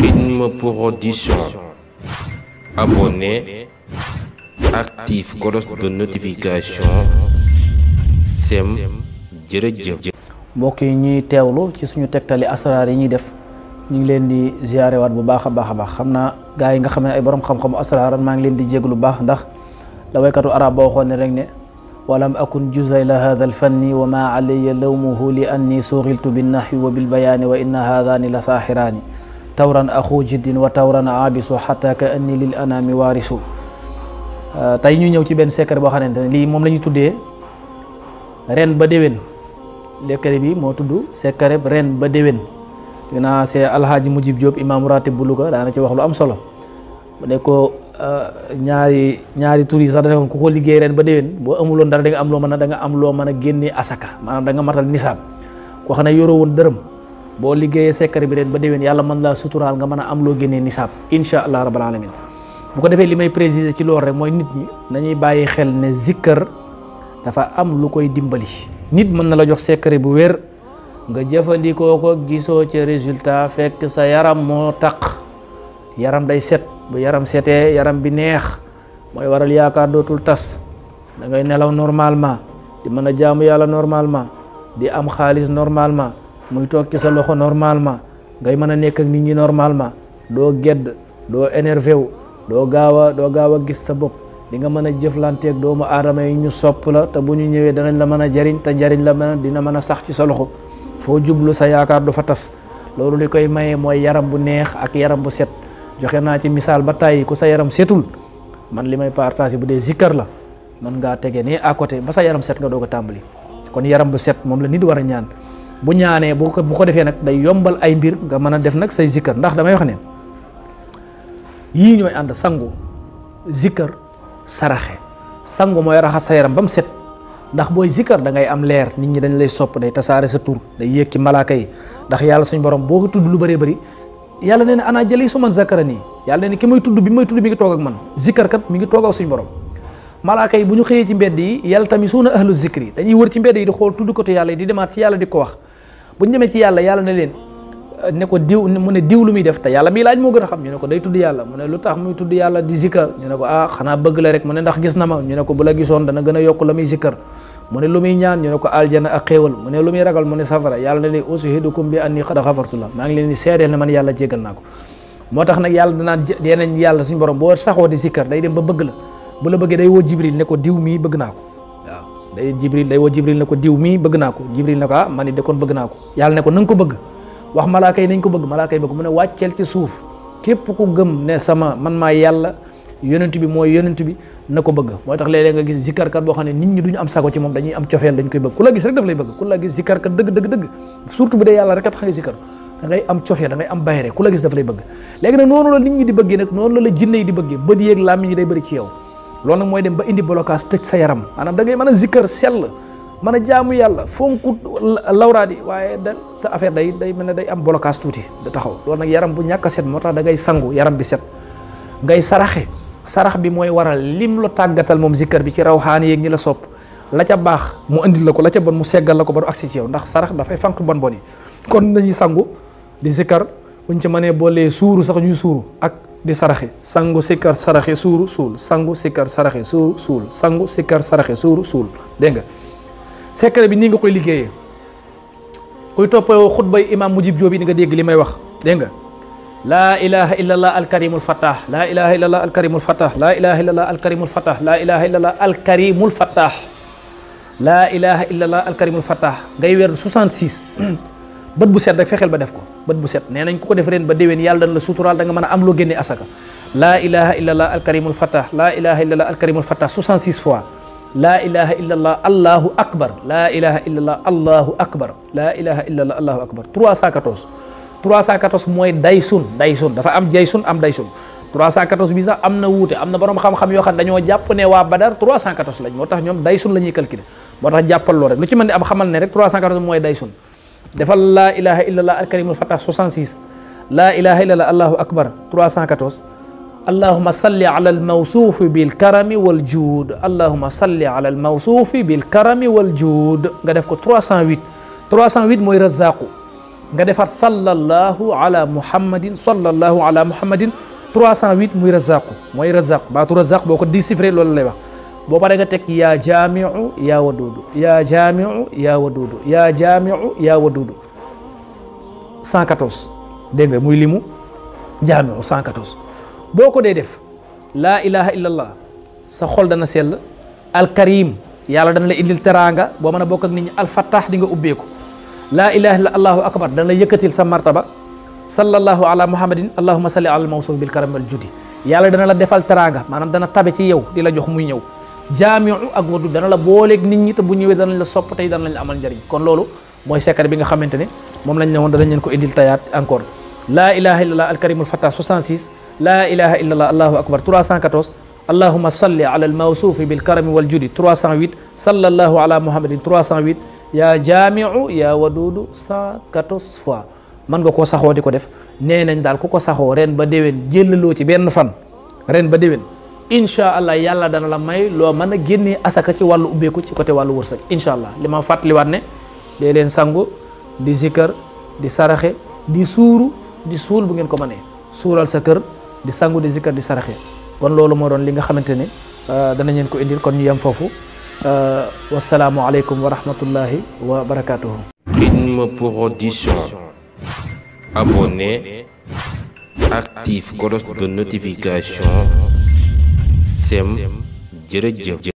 Film Production. Abonnez, active cloche de notification. Sem jërëjëf. mbokk yi ñuy teewlu ci suñu tegtali asraar yi ñuy def ñu ngi leen di ziyaare waat bu baax a baax xam naa gaa yi nga xam ne ay borom xam-xamu asraar maa ngi leen di jéglu baax ndax la waykatu arab ba waxoon ne rek ne walam akun juzayla hadha alfanni wa ma alayya lawmuhu li anni sughiltu binnahwi wa bilbayaani wa inna hadhaani la saaxiraani tawran axu jiddin wa tawran aabisu xata ka anni lil anami waarisu tey ñu ñëw ci benn secret boo xamante ne lii moom la ñu tuddee ren ba déwén secret bi moo tudd secret ren ba déwén dinaa see alhaaji Mujib Diop imam ratib bu Louga daana ci wax lu am solo bu ne ko ñaari tur yi sax da ne ku ko liggéey ren ba déwén boo amuloon dara da nga am loo mën a da nga am loo mën a génnee asaka maanaam da nga matal nisaab koo xam ne yoroo woon dërëm boo liggéeyee secret bi ren ba déwén yàlla mën laa suturaal nga mën a am loo génnee nisaab insha allah rabbal alamin bu ko defee li may préciser ci loolu rek mooy nit ñi nañuy bàyyi xel ne zikkër dafa am lu koy dimbali nit mën na la jox secret bu wér nga jëfandikoo ko gisoo ci résultat fekk sa yaram moo taq yaram day set bu yaram setee yaram bi neex mooy waral yaakaar dootul tas da ngay nelaw normalement di mën a jaamu yàlla normalement di am xaalis normalement muy toog ci sa loxo normalement ngay mën a nekk ak nit ñi normalement doo gedd doo énervé wu doo gaaw a gis sa bopp di nga mën a jëflanteeg doomu aadama yi ñu sopp la te bu ñu ñëwee danañ la mën a jariñ te njariñ la dina mën a sax ci sa loxo foo jublu sa yaakaar du fa tas loolu li koy maye mooy yaram bu neex ak yaram bu set joxe naa ci misaal ba tàyyi ku sa yaram setul man li may partage bu dee zikkar la mën ngaa tege nii à côté ba sa yaram set nga doog a tàmbali kon yaram bu set moom la nit war a ñaan bu ñaanee bu ko defee nag day yombal ay mbir nga mën a def nag say zikkar ndax damay wax ne yii ñooy ànd sangu zikkar saraxe sangu mooy raxas sa yaram ba mu set ndax booy zikkar da ngay am leer nit ñi dañ lay sopp day tasaare sa tur day yéeg ci malaaka yi ndax yàlla suñ borom boo ko tudd lu bëree bëri yàlla nee na ana jëli su man zakara nii yàlla nee na ki may tudd bi may tudd mi ngi toog ak man zikkar kat mi ngi toog ak suñ borom malaaka yi bu ñu xëyee ci mbedd yi yàlla tamit suuna ahlu zikri dañuy wër ci mbedd yi di xool tudd ko te yàlla yi di demaat ci yàlla di ko wax bu ñu demee ci yàlla yàlla ne leen ne ko diw mu ne diw lu muy def te yàlla miy laaj moo gën a xam ñu ne ko day tudd yàlla mu ne lu tax muy tudd yàlla di zikkar ñu ne ko xanaa bëgg la rek mu ne ndax gis na ma ñu ne ko bu la gisoon dana gën a yokk la muy zikkar mu ne lu muy ñaan ñu ne ko aljana ak xéewal mu ne lu muy ragal mu ne safara yàlla ne ushidukum bi anni qad ghafartu la maa ngi leen di seedeel ne man yàlla jéggal naa ko moo tax nag yàlla danaan yeneen yàlla suñu borom boo saxoo di zikkar day dem ba bëgg la bu la bëggee day woo jibril ne ko diw mii bëgg naa ko waaw day woo jibril ne ko diw mii bëgg naa ko jibril ne ko man it de kon bëgg naa ko yàlla ne ko na nga ko bëgg wax malaaka yi nañ ko bëgg malaaka yi bëgg mu ne wàcceel ci suuf képp ku gëm ne sama man maa yàlla yonent bi mooy yonent bi na ko bëgg moo tax léeg-léeg nga gis zikkarkat boo xam ne nit ñi duñu am sago ci moom dañuy am cofeel dañ koy bëgg ku la gis rek daf lay bëgg ku la gis zikkarkat dëgg surtout bu dee yàlla rek a tax ngay zikkar da ngay am cofeel da ngay am bayre ku la gis daf lay bëgg léegi nag noonu la nit ñi di bëggee nag noonu la jinne yi di bëggee bët yeeg làmmiñ yi day bëri ci yow loolu nag mooy dem ba indi blocage tëj sa yaram maanaam da ngay mën a zikkar sell mën a jaamu yàlla fonku lawraat yi waaye da sa affaire day mel ne day am blocage tuuti da taxaw loolu nag yaram bu ñàkk a set moo tax da ngay sangu yaram bi set ngay sarax bi mooy waral lim la tàggatal moom zikkar bi ci rawxaani yeeg ñi la sopp la ca baax mu indil la ko la ca bon mu seggal la ko ba du agsi ci yow ndax sarax dafay fànq bon yi kon nañuy sangu di zikkar buñ ci mënee boolee suuru sax ñuy suuru ak di saraxe sangu sikkar saraxe suuru suul sangu sikkar saraxe suuru suul sangu sikkar saraxe suuru suul dégg nga secret bi nii nga koy liggéeyee kuy topp xutbay imam Mujib Diop yi di nga dégg li may wax dégg nga laa ilaha illallah alkarimul fatah laa ilaha illallah alkarimul fatah laa ilaha illallah alkarimul fatah laa ilaha illallah alkarimul fatah laa ilaha illallah alkarimul fatah ngay weer 66 bët bu set rek fexeel ba def ko bët bu set nee nañ ku ko def ren ba déwén yàlla dana la suturaal da nga mën a am loo génnee asaka laa ilaha illallah alkarimul fatah laa ilaha illallah alkarimul fatah 66 fois laa ilaha illallah allahu akbar laa ilaha illallah allahu akbar laa ilaha illallah allahu akbar 314 mooy daysun dafa am jaysun am daysun 314 bi sax am na wuute am na borom xam-xam yoo xam ne dañoo jàpp ne waa Badar 314 lañ moo tax ñoom daysun la ñuy calculer moo tax jàppal loo rek lu ci mën di am xamal ne rek 314 mooy daysun defal laa ilaha illallah alkarimul fatah 66 laa ilaha illallah allahu akbar 314 allahuma salli ala almawsuufi bilkarami wal juud allahuma salli ala almawsuufi bilkarami wal juud nga def ko 308 mooy razaqu nga defaat sallallahu ala muhammadin 308 muy razaqu mooy razaq baatu razaq boo ko déchiffré loolu lay wax boo paree nga teg yaa jaamiu yaa waduudu yaa jaamiu yaa waduudu yaa jaamiu yaa waduudu 114 dégg nga muy limu jaamiu 114 boo ko dee def laa ilaha illallah sa xol dana sell alkarim yàlla dana la indil teraanga boo mën a bokk ak nit ñi alfattah di nga ubbeeku laa ilaha illa allahu akbar dana la yëkkatil sa martaba sallallahu ala muhammadin allahumma salli ala mawsuuf bil karam wal judi yàlla dana la defal teraanga maanaam dana tabe ci yow di la jox muy ñëw jaamiu ak wadud dana la booleeg nit ñi te bu ñëwee danañ la sopp tey danañ la amal njëriñ kon loolu mooy secret bi nga xamante ne moom lañ ne woon danañ leen ko indil tayaat encore laa ilaha illallah alkarimul fattah 66 laa ilaha illallah allahu akbar 314 allahumma salli ala al mawsuufi bil karami wal judi 308 sallallahu ala muhammadin 308 yaa jaamiu yaa wadudu 114 fois mën nga koo saxoo di ko def nee nañ daal ku ko saxoo ren ba déwén jëllaloo ci benn fan ren ba déwén incha allah yàlla dana la may loo mën a génnee asaka ci wàllu ubbeeku ci côté wàllu wërsëg incha allah li ma fàttaliwaat ne dee leen sangu di zikkër di saraxe di suuru di suul bu ngeen ko mënee suural sa kër di sangu di zikkër di saraxe kon loolu moo doon li nga xamante ne danañ leen ko indil kon ñu yem foofu wasalaamu aleykum wa rahmatullahi wa barakatuhu. Rythme Production. Abonnez, active cloche de notification. Sem jërëjëf.